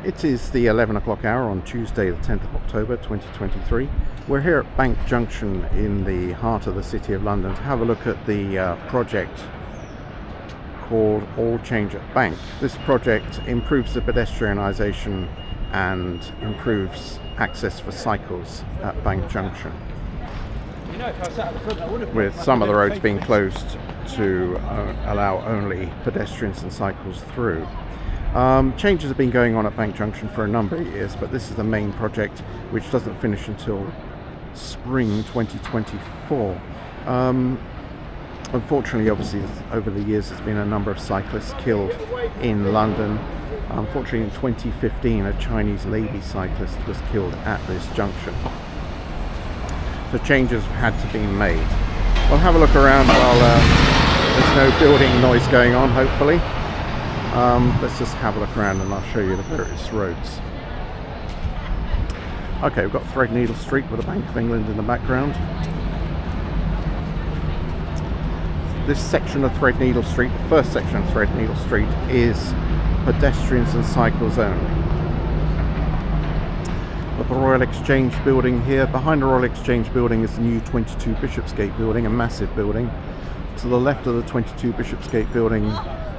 It is the 11 o'clock hour on Tuesday the 10th of October 2023. We're here at Bank Junction in the heart of the City of London to have a look at the project called All Change at Bank. This project improves the pedestrianisation and improves access for cycles at Bank Junction, with some of the roads being closed to allow only pedestrians and cycles through. Changes have been going on at Bank Junction for a number of years, but this is the main project, which doesn't finish until spring 2024. Unfortunately, obviously, over the years there's been a number of cyclists killed in London. Unfortunately, in 2015 a Chinese lady cyclist was killed at this junction. So changes have had to be made. We'll have a look around while there's no building noise going on, hopefully. Let's just have a look around and I'll show you the various roads. Okay, we've got Threadneedle Street with the Bank of England in the background. This section of Threadneedle Street, the first section of Threadneedle Street, is pedestrians and cycles only. With the Royal Exchange building here. Behind the Royal Exchange building is the new 22 Bishopsgate building, a massive building. To the left of the 22 Bishopsgate building,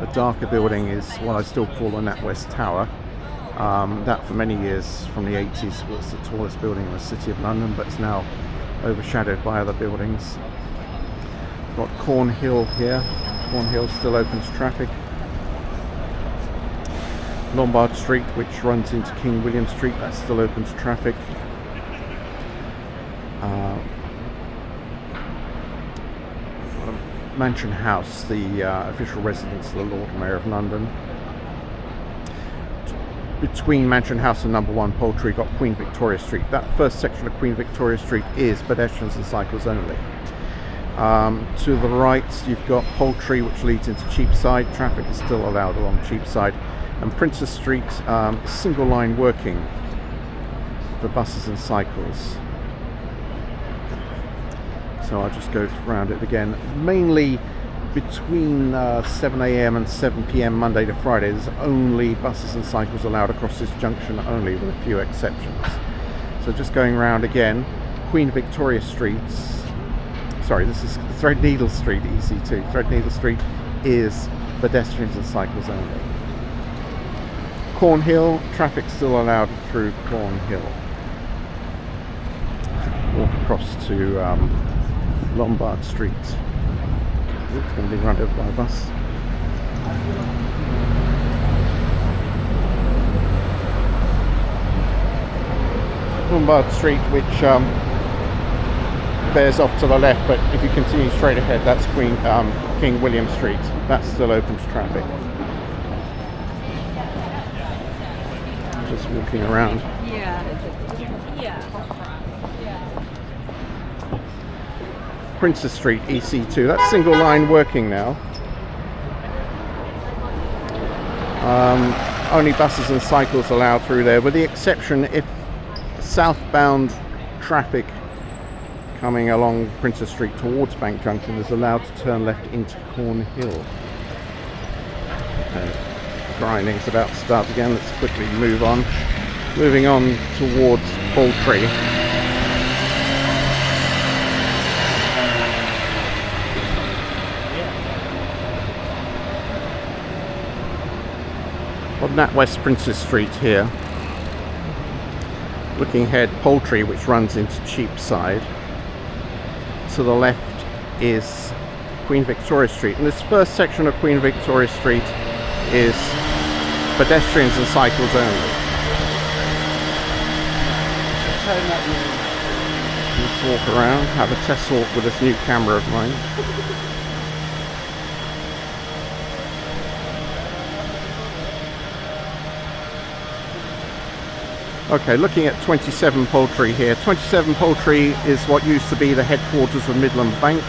a darker building, is what I still call the NatWest Tower. That for many years, from the 80s, was the tallest building in the City of London, but it's now overshadowed by other buildings. Got Cornhill here. Cornhill still open to traffic. Lombard Street, which runs into King William Street, that's still open to traffic. Mansion House, the official residence of the Lord Mayor of London. Between Mansion House and number 1 Poultry, got Queen Victoria Street. That first section of Queen Victoria Street is pedestrians and cycles only. To the right you've got Poultry, which leads into Cheapside. Traffic is still allowed along Cheapside. And Princess Street, single line working for buses and cycles. So I'll just go around it again. Mainly between 7 AM and 7 PM Monday to Friday, there's only buses and cycles allowed across this junction only, with a few exceptions. So just going around again, Queen Victoria Street, sorry, this is Threadneedle Street, EC2. Threadneedle Street is pedestrians and cycles only. Cornhill, traffic still allowed through Cornhill. Walk across to Lombard Street. It's going to be run over by a bus. Lombard Street, which bears off to the left, but if you continue straight ahead, that's King William Street. That's still open to traffic. Just walking around. Princess Street, EC2. That's single line working now. Only buses and cycles allowed through there, with the exception if southbound traffic coming along Princess Street towards Bank Junction is allowed to turn left into Cornhill. Okay. Grinding's about to start again. Let's quickly move on. Moving on towards Poultry. On NatWest Princess Street here. Looking ahead, Poultry, which runs into Cheapside. To the left is Queen Victoria Street. And this first section of Queen Victoria Street is pedestrians and cycles only. Let's walk around, have a test walk with this new camera of mine. Okay, looking at 27 Poultry here. 27 Poultry is what used to be the headquarters of Midland Bank,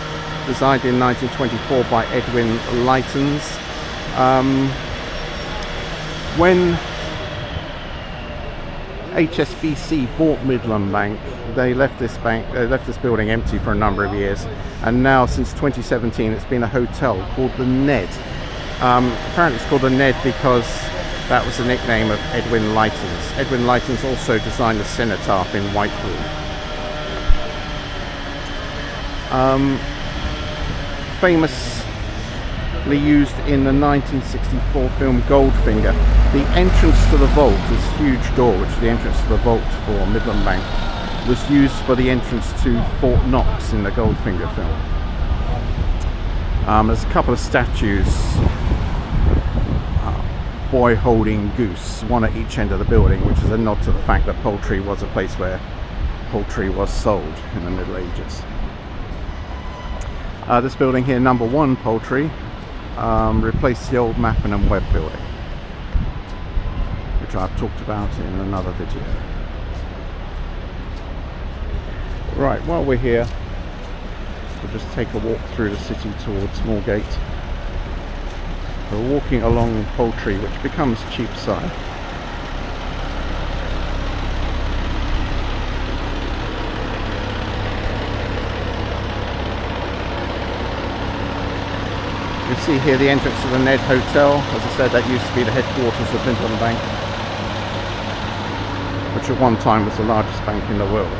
designed in 1924 by Edwin Lightons. When HSBC bought Midland Bank, they left this building empty for a number of years, and now since 2017 it's been a hotel called the Ned. Apparently it's called the Ned because That was the nickname of Edwin Lightens. Edwin Lightens also designed the cenotaph in Whitehall. Famously used in the 1964 film Goldfinger, the entrance to the vault, this huge door, which is the entrance to the vault for Midland Bank, was used for the entrance to Fort Knox in the Goldfinger film. There's a couple of statues, boy holding goose, one at each end of the building, which is a nod to the fact that poultry was a place where poultry was sold in the Middle Ages. This building here, number 1 Poultry, replaced the old Mappin and Webb building, which I've talked about in another video. Right, while we're here, we'll just take a walk through the city towards Moorgate. We're walking along Poultry, which becomes Cheapside. You can see here the entrance to the Ned Hotel. As I said, that used to be the headquarters of Midland Bank, which at one time was the largest bank in the world.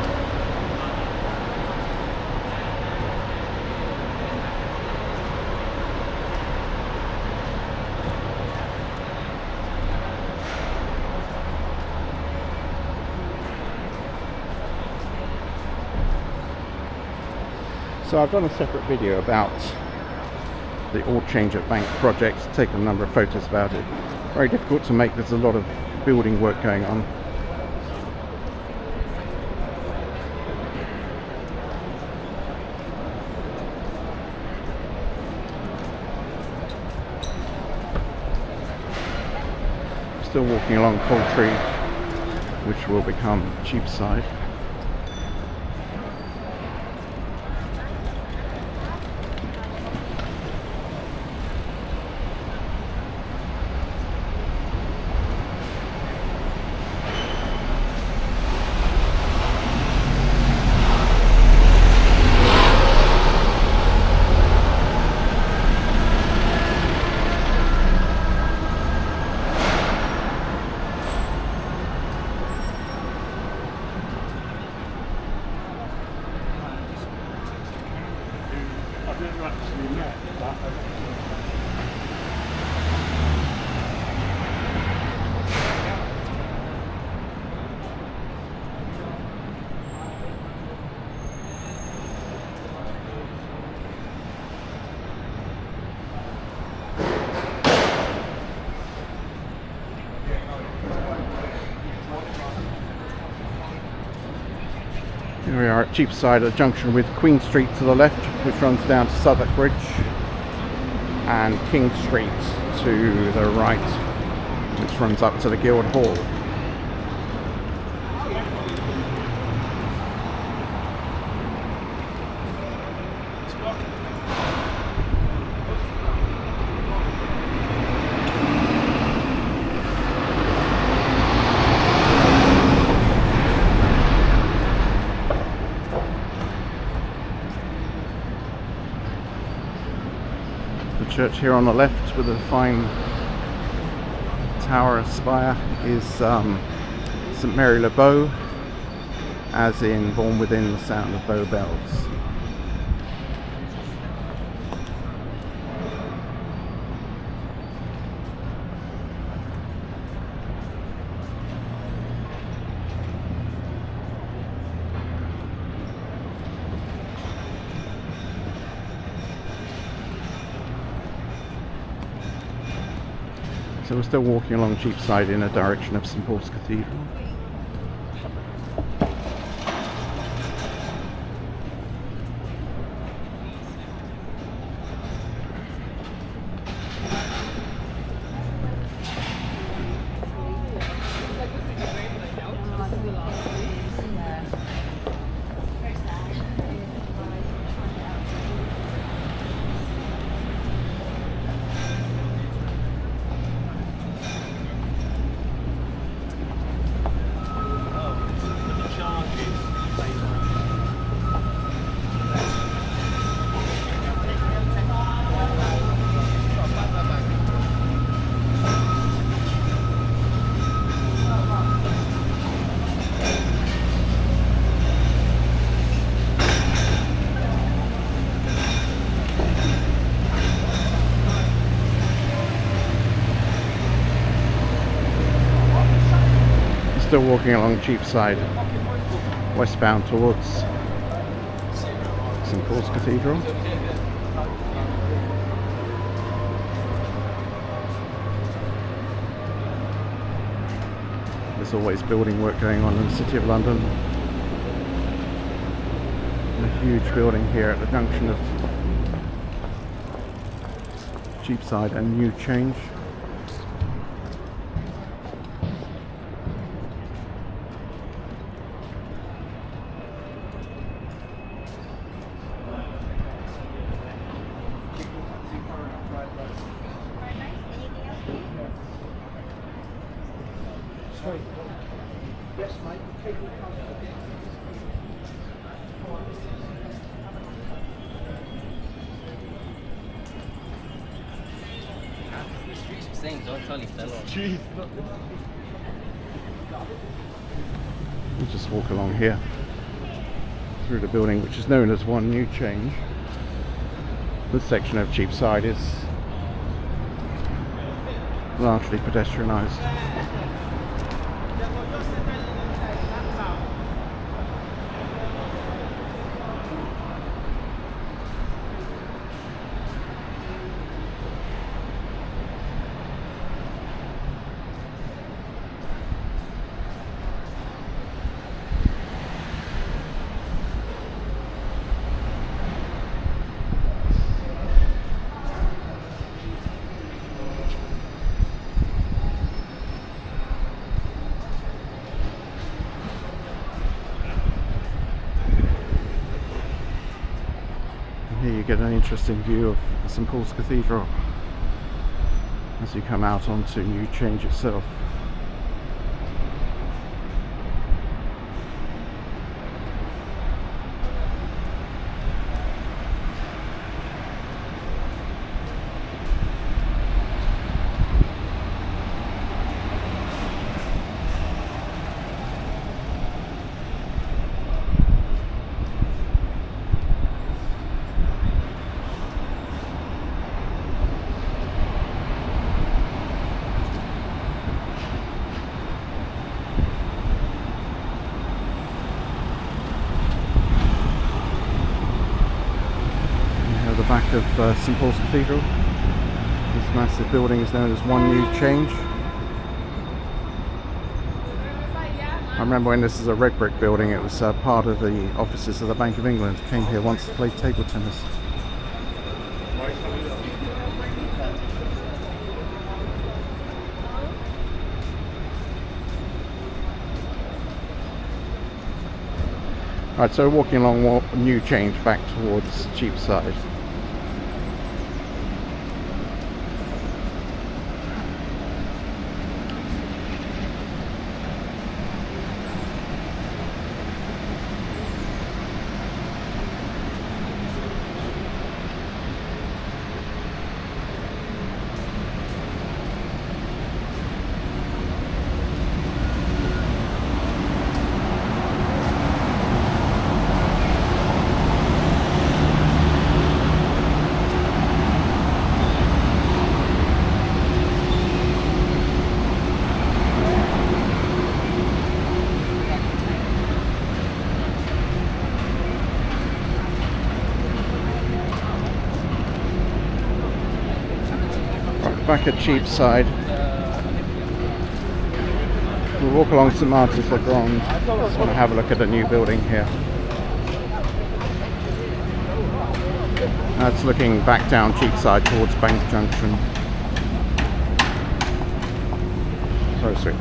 So I've done a separate video about the All Change at Bank project, taken a number of photos about it. Very difficult to make, there's a lot of building work going on. Still walking along Poultry, which will become Cheapside. Here we are at Cheapside, at a junction with Queen Street to the left, which runs down to Southwark Bridge, and King Street to the right, which runs up to the Guildhall. Church here on the left with a fine tower and spire is St Mary le Bow, as in Born Within the Sound of Bow Bells. So we're still walking along Cheapside in a direction of St Paul's Cathedral. Still walking along Cheapside, westbound towards St Paul's Cathedral. There's always building work going on in the City of London. A huge building here at the junction of Cheapside and New Change. Yes, mate. The streets were saying, don't tell you fell off. Jeez. We'll just walk along here through the building, which is known as One New Change. This section of Cheapside is largely pedestrianised. Here you get an interesting view of St Paul's Cathedral as you come out onto New Change itself. Back of St Paul's Cathedral. This massive building is known as One New Change. I remember when this was a red brick building, it was part of the offices of the Bank of England. Came here once to play table tennis. Right, so walking along New Change back towards Cheapside. Back at Cheapside. We'll walk along St Martin's Le Grand. Just want to have a look at the new building here. That's looking back down Cheapside towards Bank Junction. So sweet.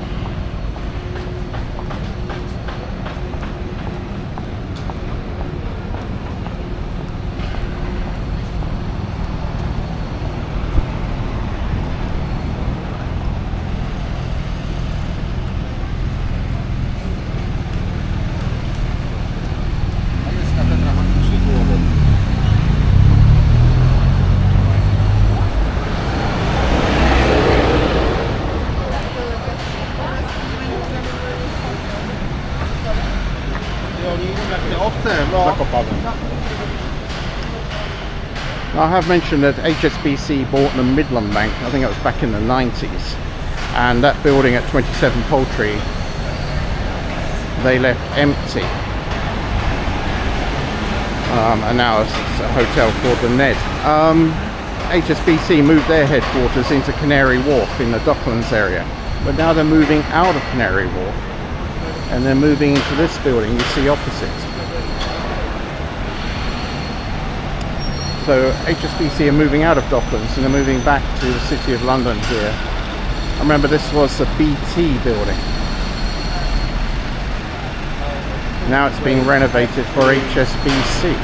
I have mentioned that HSBC bought the Midland Bank, I think it was back in the 90s, and that building at 27 Poultry they left empty. And now it's a hotel called the Ned. HSBC moved their headquarters into Canary Wharf in the Docklands area, but now they're moving out of Canary Wharf and they're moving into this building you see opposite. So HSBC are moving out of Docklands and they're moving back to the City of London here. I remember this was a BT building. Now it's being renovated for HSBC.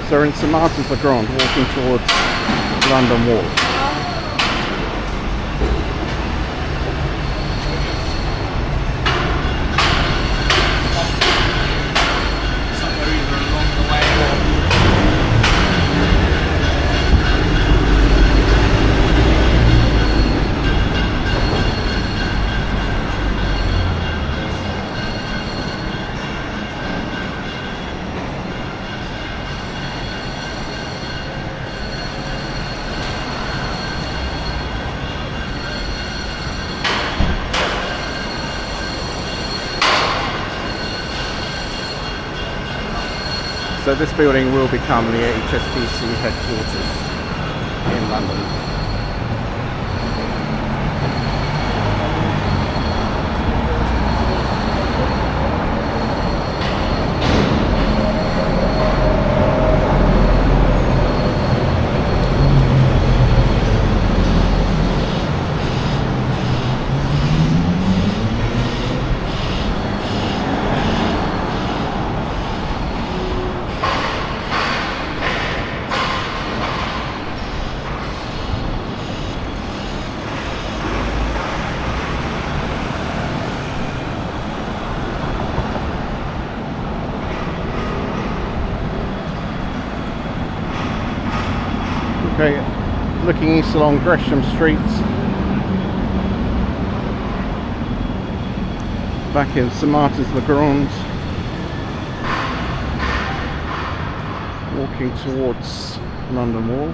So we're in St Martin's Le Grand, walking towards London Wall. So this building will become the HSBC headquarters in London. Okay, looking east along Gresham Street, back in St Martin's Le Grand, walking towards London Wall,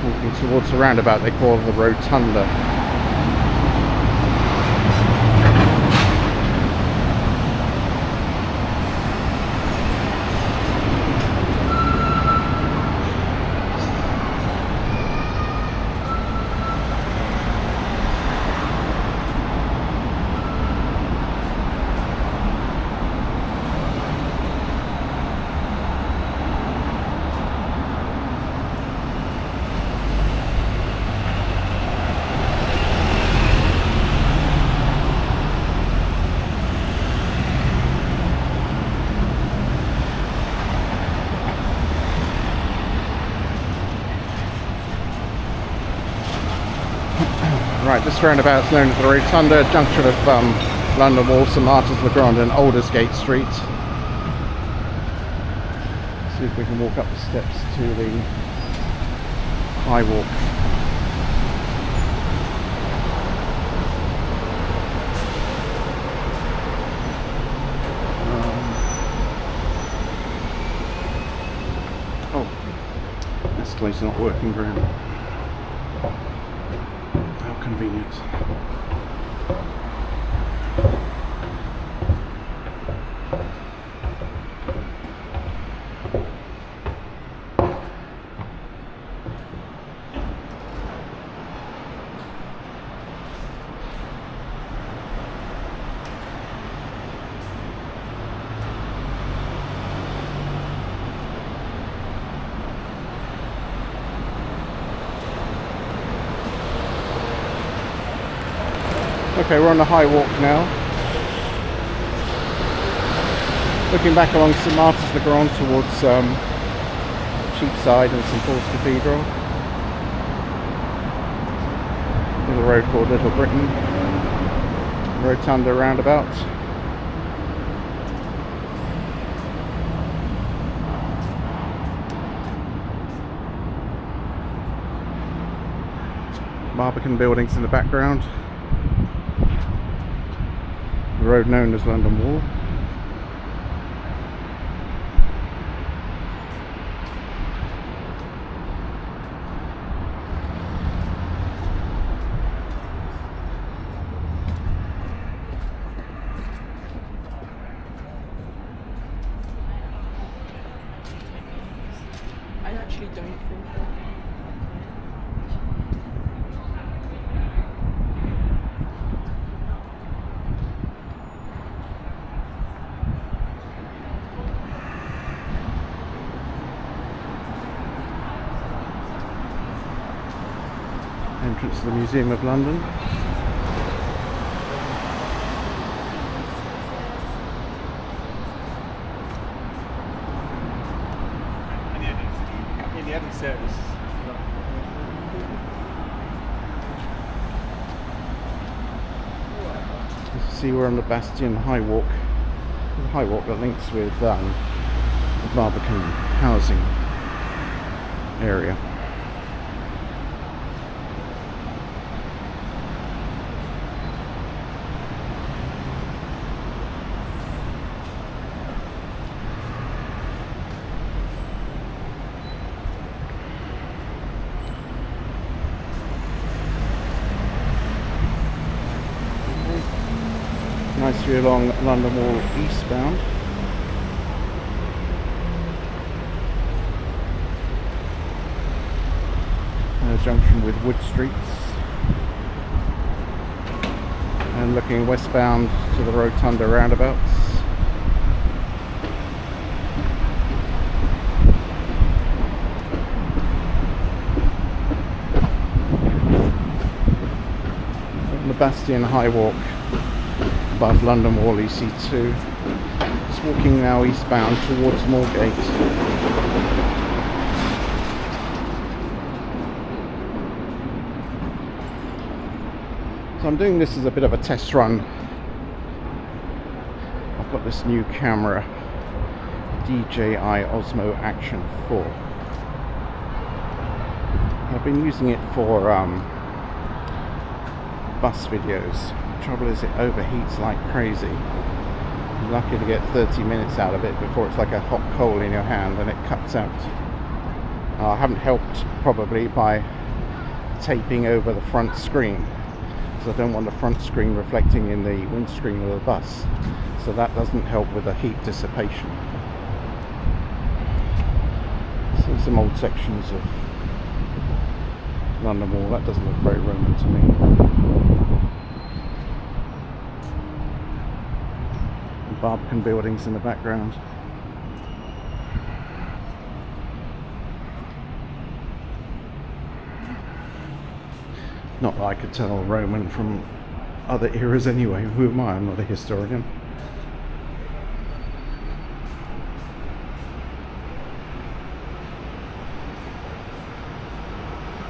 walking towards the roundabout they call the Rotunda. Right, this roundabout is known as the Rotunda, junction of London Wall, St Martin's Le Grand and Aldersgate Street. See if we can walk up the steps to the High Walk. Oh, escalator's not working very well. Convenient. Okay, we're on the High Walk now. Looking back along St Martin's Le Grand towards Cheapside and St Paul's Cathedral. There's a road called Little Britain. Rotunda roundabout. Barbican buildings in the background. the road known as London Wall. I actually don't think so. Entrance to the Museum of London. In the other service. You can see we're on the Bastion High Walk. The High Walk that links with the Barbican housing area. Nice view along London Wall eastbound. Junction with Wood Streets. And looking westbound to the Rotunda roundabouts. On the Bastion High Walk above London Wall EC2. Just walking now eastbound towards Moorgate. So I'm doing this as a bit of a test run. I've got this new camera, DJI Osmo Action 4. I've been using it for bus videos. The trouble is it overheats like crazy. You're lucky to get 30 minutes out of it before it's like a hot coal in your hand and it cuts out. I haven't helped probably by taping over the front screen, because I don't want the front screen reflecting in the windscreen of the bus, so that doesn't help with the heat dissipation. So some old sections of London Wall. That doesn't look very Roman to me. Barbican buildings in the background. Not that I could tell Roman from other eras anyway. Who am I? I'm not a historian.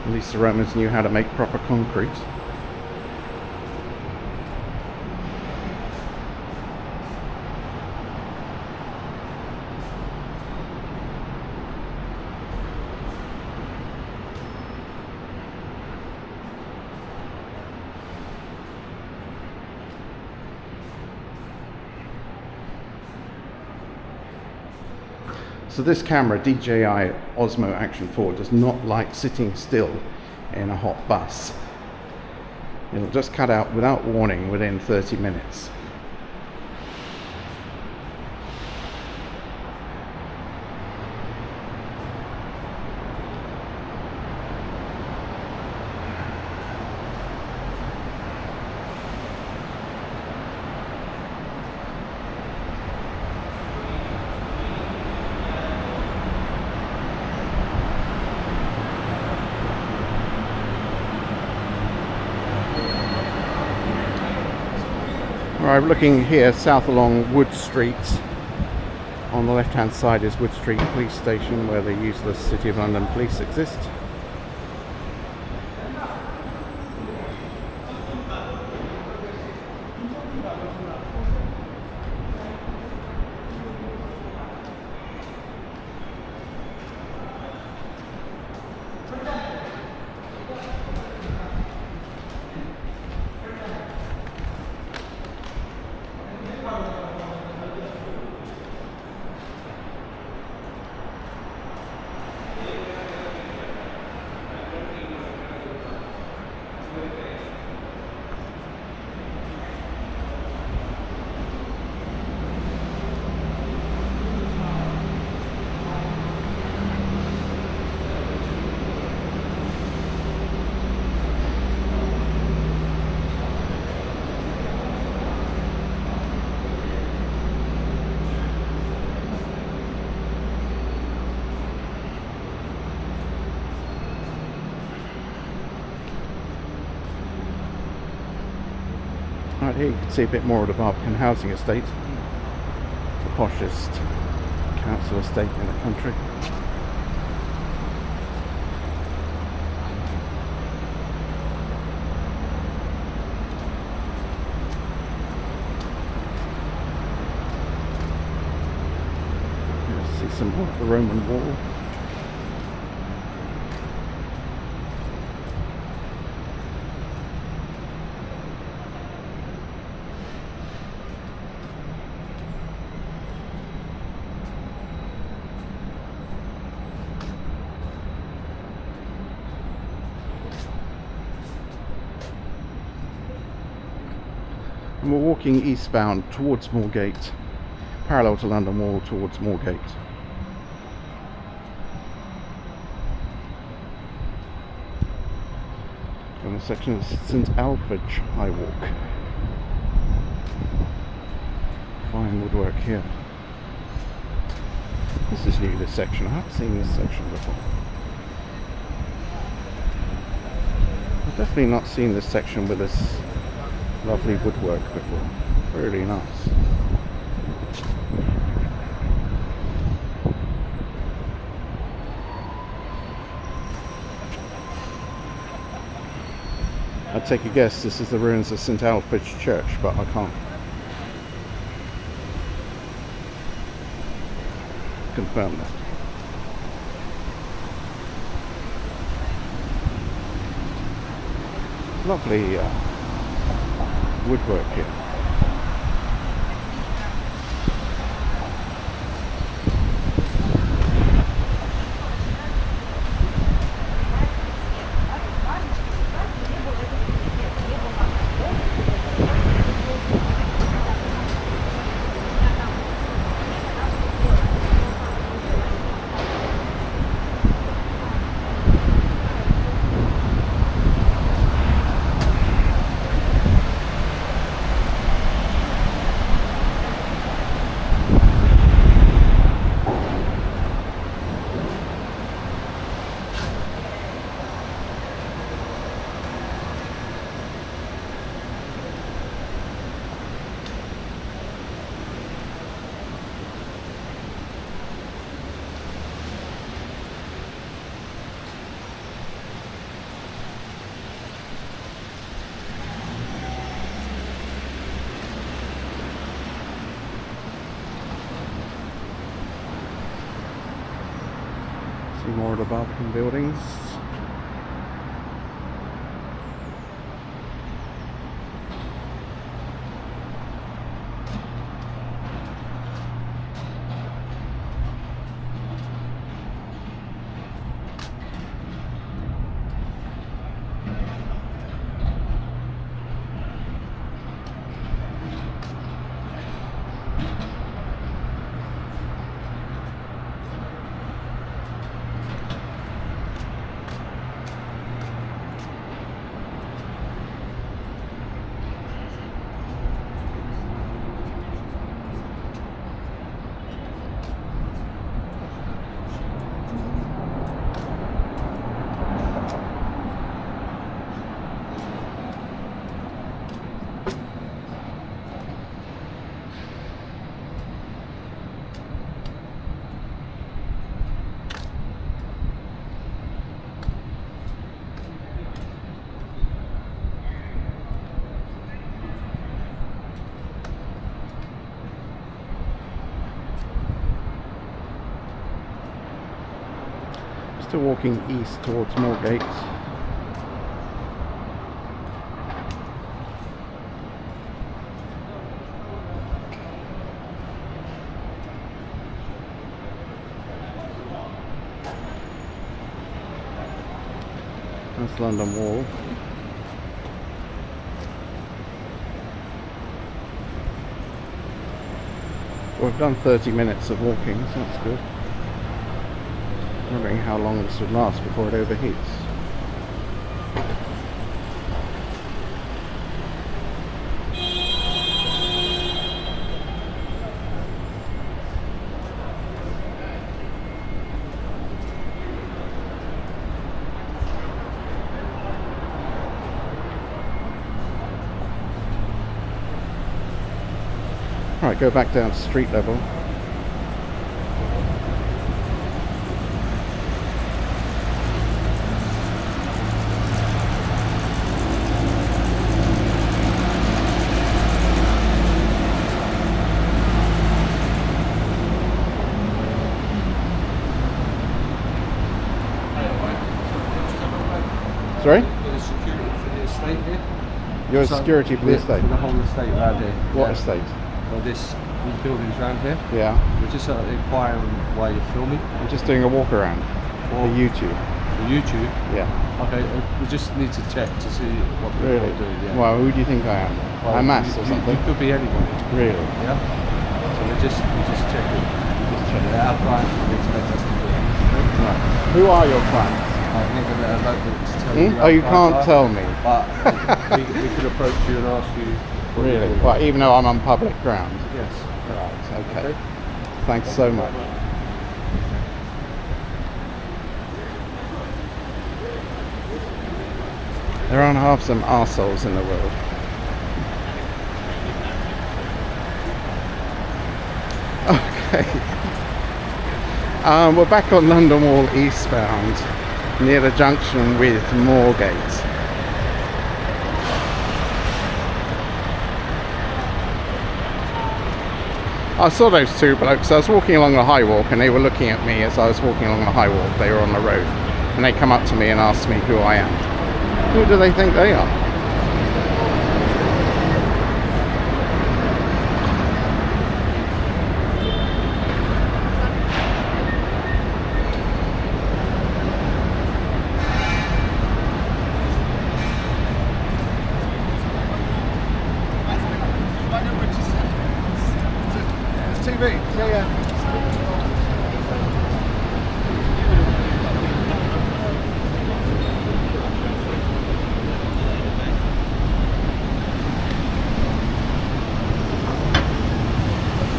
At least the Romans knew how to make proper concrete. So this camera, DJI Osmo Action 4, does not like sitting still in a hot bus. It'll just cut out without warning within 30 minutes. Right, looking here south along Wood Street. On the left hand side is Wood Street Police Station, where the useless City of London police exist. Right here you can see a bit more of the Barbican housing estate, the poshest council estate in the country. See some more of the Roman wall. And we're walking eastbound towards Moorgate, parallel to London Wall towards Moorgate. And the section is St Alphege High Walk. Fine woodwork here. This is new, this section. I haven't seen this section before. I've definitely not seen this section with this lovely woodwork before. Really nice. I'd take a guess this is the ruins of St Alphege Church, but I can't confirm that. Lovely woodwork here. See more of the Barbican buildings. Still walking east towards Moorgate. That's London Wall. We've done 30 minutes of walking, so that's good. Wondering how long this would last before it overheats. Right, go back down to street level. Sorry? You're the security for the estate here. You're security for the estate? For the whole estate around here. What Yeah. estate? For these buildings around here. Yeah. We're just inquiring why you're filming. I'm just doing a walk around For for YouTube. For YouTube. Yeah. Okay, we just need to check to see what people Really? are doing. Yeah. Well, who do you think I am? Well, I'm Mass or you something? could be anybody. Really? Yeah. So we're just checking. Just check. Yeah, our clients would expect us to do that. Right. Who are your clients? I'm not going to allow them to tell you. Oh, you can't tell me. But we could approach you and ask you. What you're Really? doing. Well, even though I'm on public ground. Yes. Right. Okay. Okay. Thanks so much. There aren't half some arseholes in the world. Okay. We're back on London Wall eastbound, near the junction with Moorgate. I saw those two blokes. I was walking along the high walk and they were looking at me as I was walking along the high walk. They were on the road and they come up to me and asked me who I am. Who do they think they are? TV. Yeah.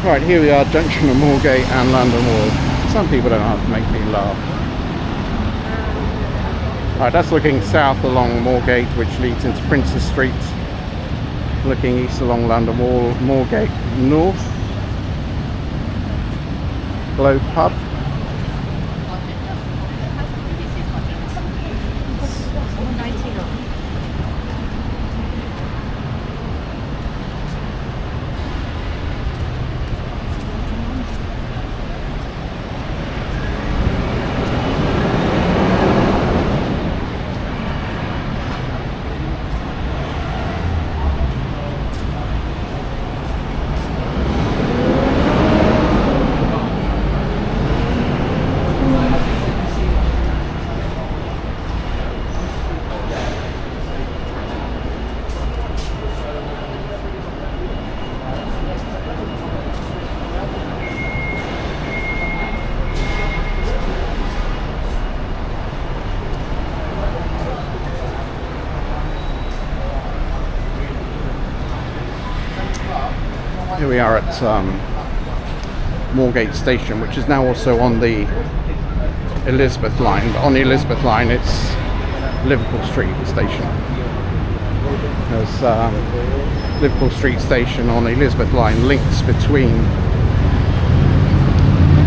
Right, here we are, junction of Moorgate and London Wall. Some people don't have to make me laugh. Right, that's looking south along Moorgate, which leads into Princes Street. Looking east along London Wall, Moorgate north. Globe Pub. Here we are at Moorgate Station, which is now also on the Elizabeth line. But on the Elizabeth line, it's Liverpool Street Station. There's Liverpool Street Station on the Elizabeth line links between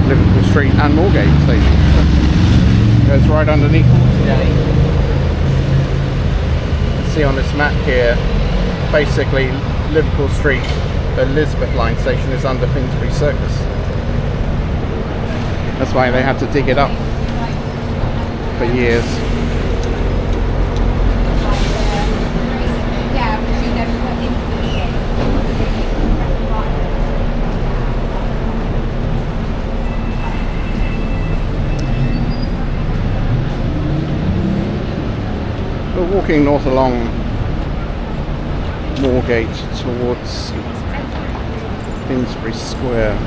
Liverpool Street and Moorgate Station. Goes right underneath. See on this map here, basically Liverpool Street, the Elizabeth line station is under Finsbury Circus. That's why they had to dig it up for years. We're walking north along Moorgate towards Finsbury Square.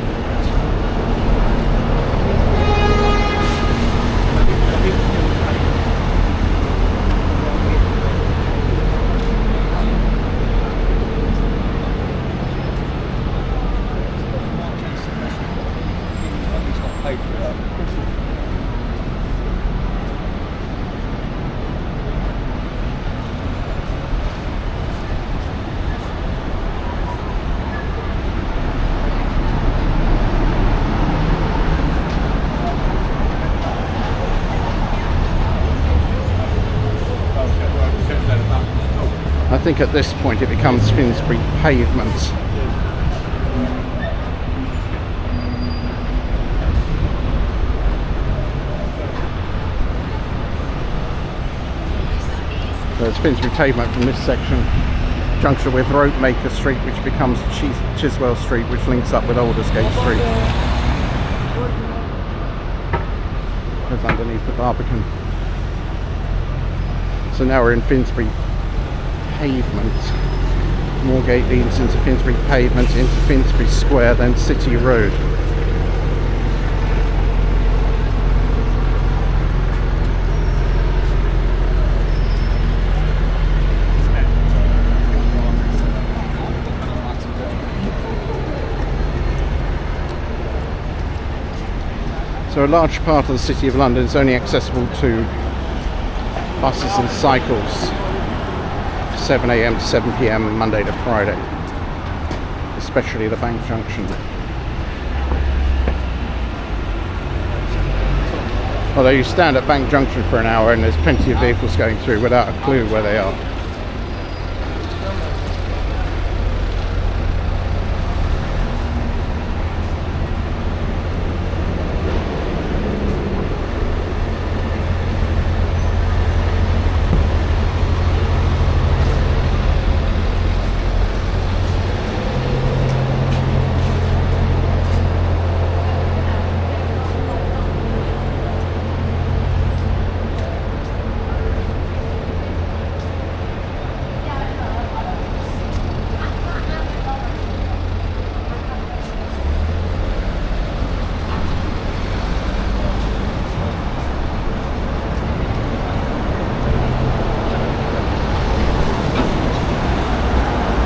think at this point it becomes Finsbury Pavement. There's Finsbury Pavement from this section, junction with Ropemaker Street, which becomes Chiswell Street, which links up with Aldersgate Street. There's underneath the Barbican. So now we're in Finsbury Pavement. Moorgate leads into Finsbury Pavement, into Finsbury Square, then City Road. So a large part of the City of London is only accessible to buses and cycles 7 AM to 7 PM Monday to Friday, especially the Bank Junction. Although you stand at Bank Junction for an hour and there's plenty of vehicles going through without a clue where they are.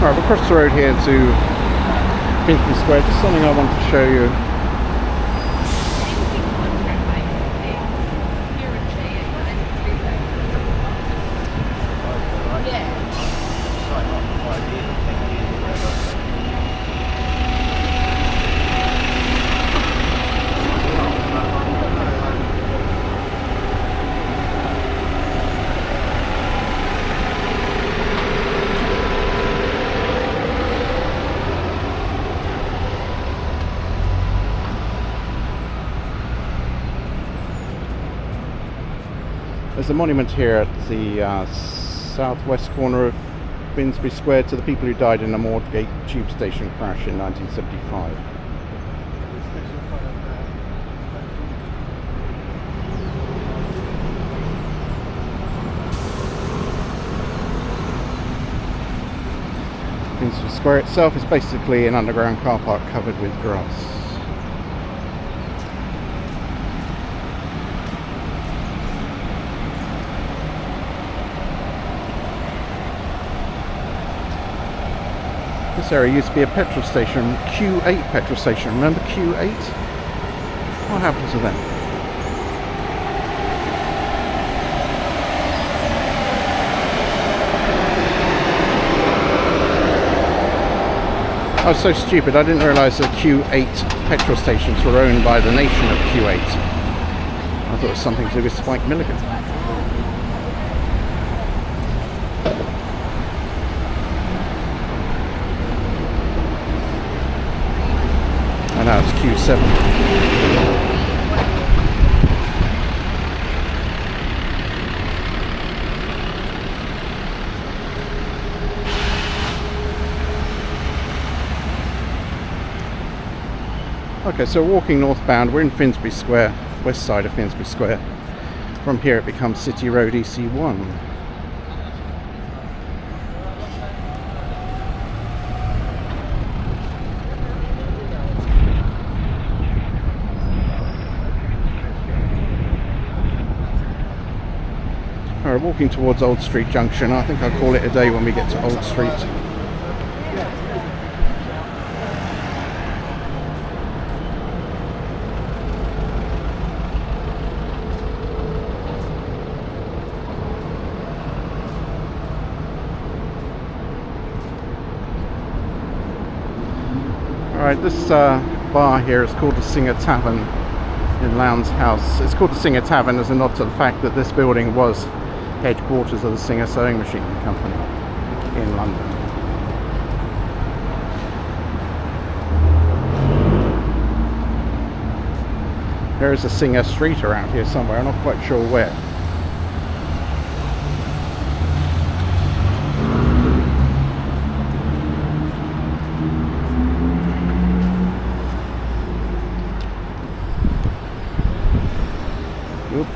Right, we'll cross the road here to Finsbury Square. Just something I want to show you. There's a monument here at the southwest corner of Finsbury Square to the people who died in the Moorgate tube station crash in 1975. Finsbury Square itself is basically an underground car park covered with grass. This area used to be a petrol station, Q8 petrol station. Remember Q8? What happened to them? I was so stupid, I didn't realise that Q8 petrol stations were owned by the nation of Q8. I thought it was something to do with Spike Milligan. And now it's Q7. Okay, so walking northbound, we're in Finsbury Square, west side of Finsbury Square. From here it becomes City Road EC1. Alright, walking towards Old Street Junction. I think I'll call it a day when we get to Old Street. Alright, this bar here is called the Singer Tavern in Lowndes House. It's called the Singer Tavern as a nod to the fact that this building was headquarters of the Singer Sewing Machine Company. in London. There is a Singer Street around here somewhere, I'm not quite sure where. Oops.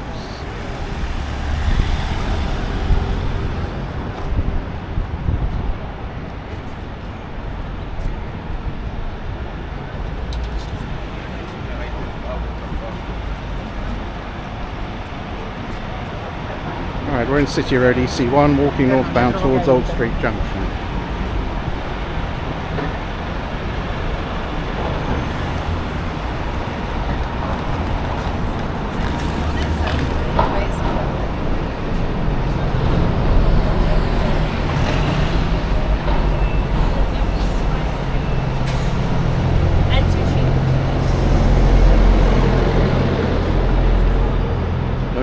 Alright, we're in City Road EC1, walking northbound towards Old Street Junction.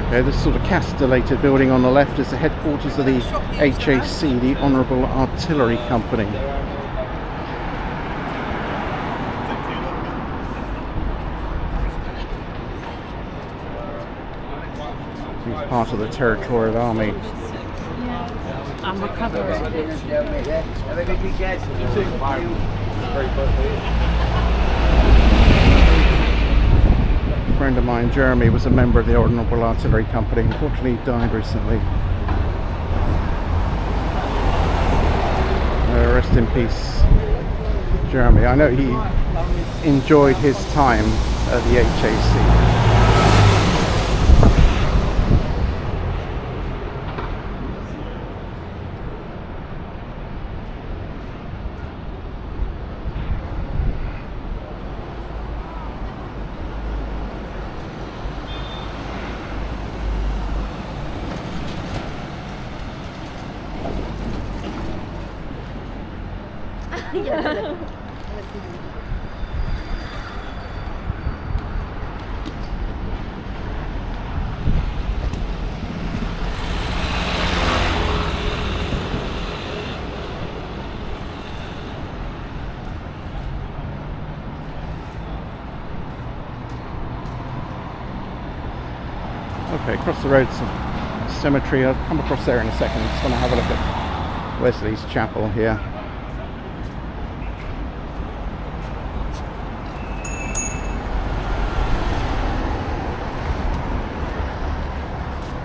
Okay, this sort of castellated building on the left is the headquarters of the HAC, the Honourable Artillery Company. He's part of the Territorial Army. I'm recovering. A friend of mine, Jeremy, was a member of the Honourable Artillery Company. Unfortunately, he died recently. Rest in peace, Jeremy. I know he enjoyed his time at the HAC. Okay, across the road's a cemetery. I'll come across there in a second. Just want to have a look at Wesley's Chapel here.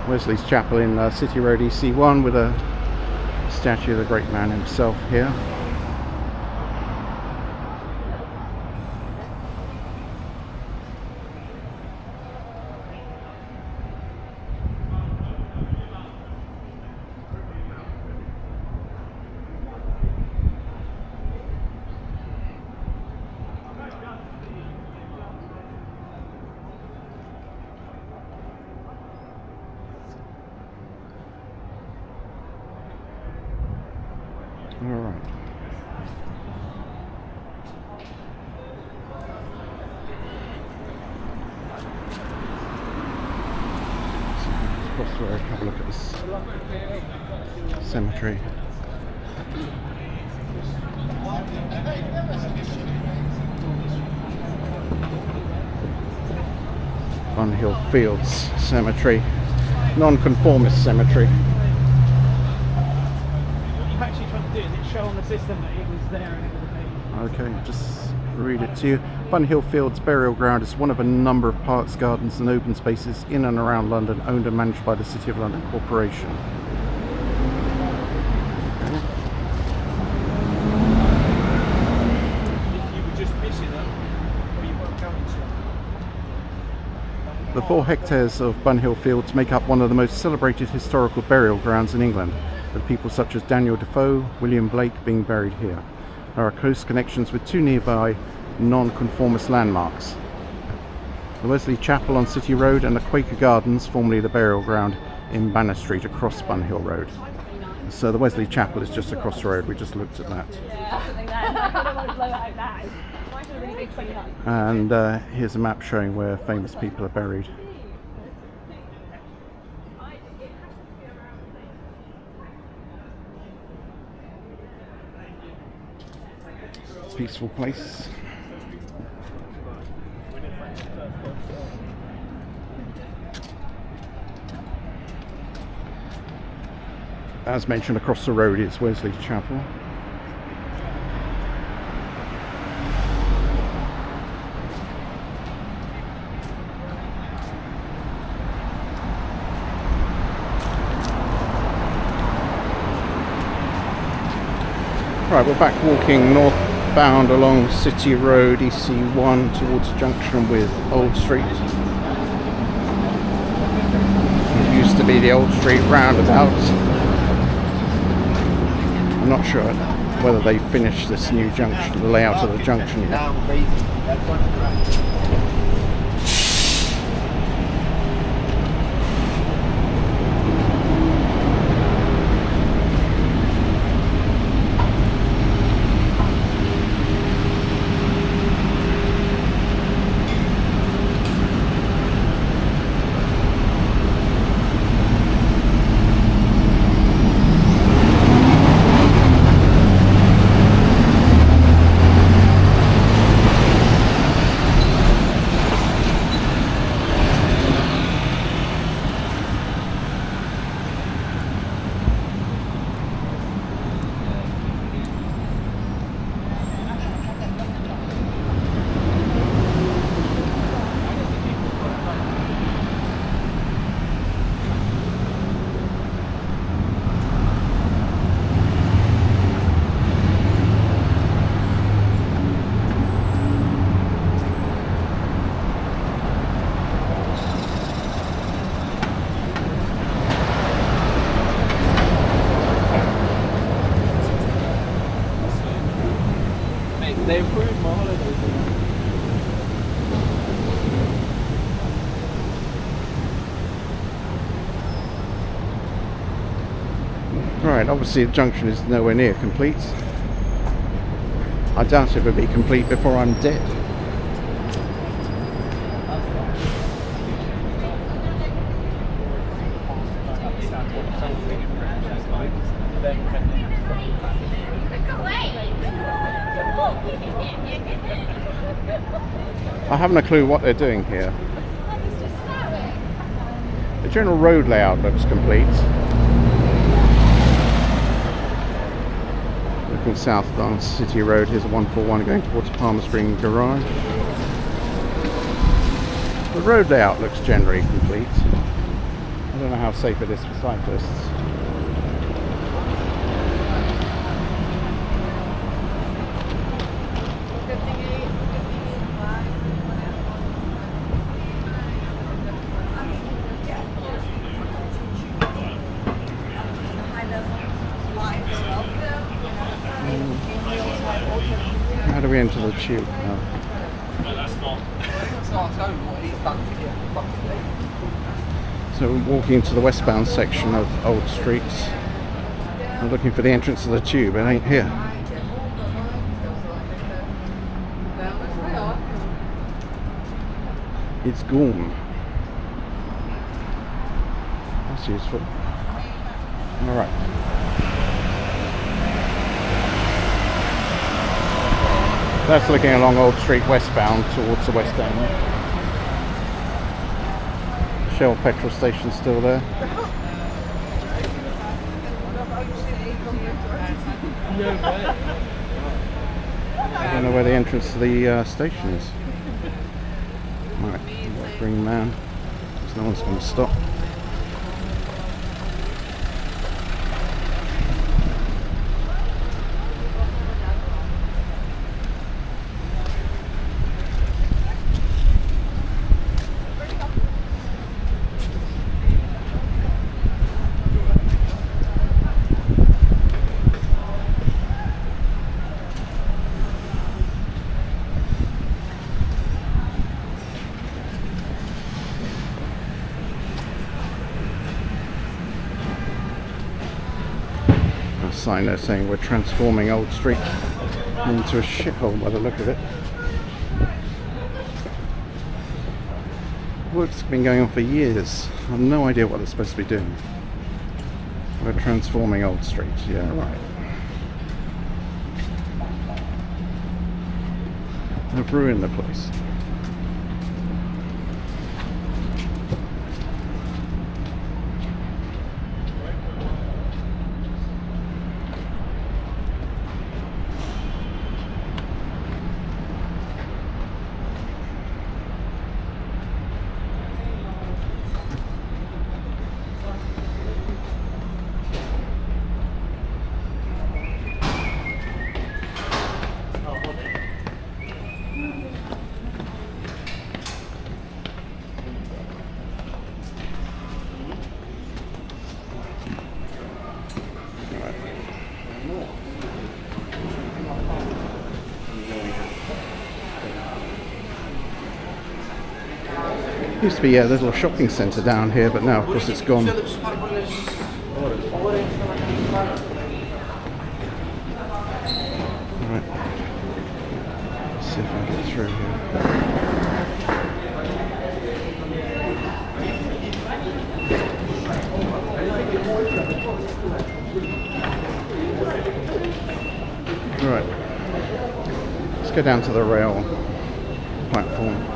Wesley's Chapel in City Road EC1 with a statue of the great man himself here. Alright. Across the road, have a look at this cemetery. Bunhill Fields Cemetery, non-conformist cemetery. Show on the system that it was there and it was there. Okay, just read it to you. Bunhill Fields Burial Ground is one of a number of parks, gardens and open spaces in and around London, owned and managed by the City of London Corporation. You were just missing them, or you weren't going to. The 4 hectares of Bunhill Fields make up one of the most celebrated historical burial grounds in England, with people such as Daniel Defoe, William Blake being buried here. There are close connections with 2 nearby non-conformist landmarks: the Wesley Chapel on City Road and the Quaker Gardens, formerly the burial ground in Banner Street across Bunhill Road. So the Wesley Chapel is just across the road, we just looked at that. And here's a map showing where famous people are buried. peaceful place. As mentioned, across the road is Wesley Chapel. Right, we're back walking northbound along City Road EC1 towards the junction with Old Street. It used to be the Old Street roundabout. I'm not sure whether they finished this new junction, the layout of the junction yet. They improved my holiday. Right, obviously the junction is nowhere near complete. I doubt it will be complete before I'm dead. I haven't a clue what they're doing here. The general road layout looks complete. Looking south on City Road, here's a 141 going towards Palmer Spring Garage. The road layout looks generally complete. I don't know how safe it is for cyclists. How do we enter the tube now? So we're walking into the westbound section of Old Street. I'm looking for the entrance of the tube. It ain't here. It's gone. That's useful. Alright. That's looking along Old Street westbound towards the West End. Shell petrol station still there. I don't know where the entrance to the station is. Right, green man. Because no one's going to stop. Sign there saying we're transforming Old Street into a shithole by the look of it. Work's been going on for years. I have no idea what they're supposed to be doing. We're transforming Old Street, yeah, right. have ruined the place. Used to be a little shopping centre down here, but now of course it's gone. Right. Let's see if I can get through here. Right. Let's go down to the rail platform.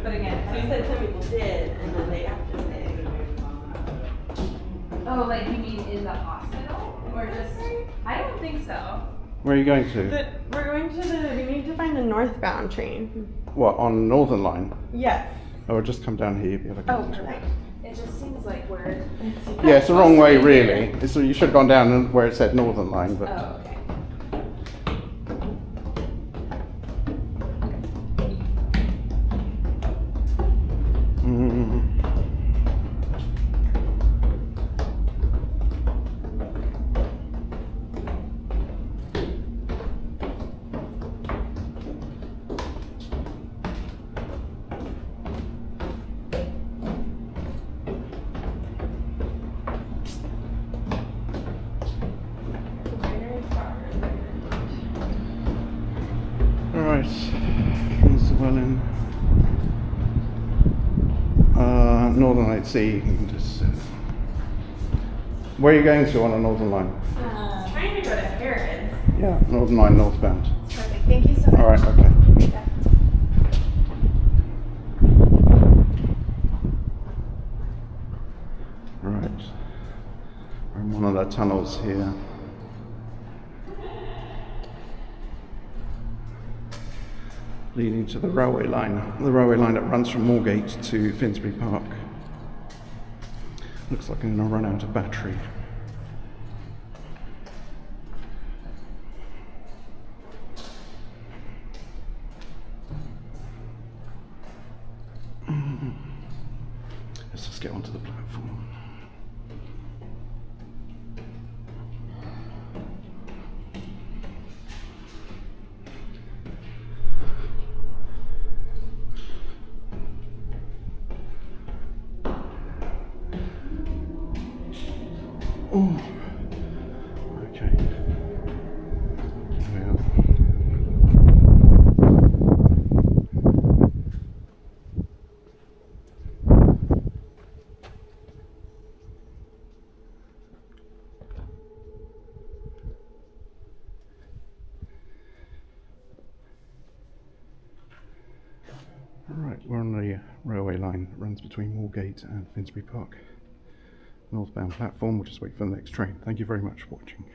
But again, you said some people did, and then they have to say. Oh, like you mean in the hospital? Or just, I don't think so. Where are you going to? We're going to we need to find the northbound train. What, on Northern Line? Yes. Oh, just come down here. You'll be able to Oh, get to it. perfect. It just seems like we're. Yeah, it's the wrong way, really. So you should have gone down where it said Northern Line, but. Oh, okay. Alright, here's Welling. Northern Line, see, you can just. Where are you going to on a Northern Line? Trying to go to Harrods. Yeah, Northern Line northbound. Perfect. Thank you so much. Alright, okay. Yeah. Right. We're in one of the tunnels here. Leading to the railway line that runs from Moorgate to Finsbury Park. Looks like I'm going to run out of battery. Let's just get onto the platform. Oh, okay. Well. Right, we're on the railway line that runs between Moorgate and Finsbury Park. Northbound platform. We'll just wait for the next train. Thank you very much for watching.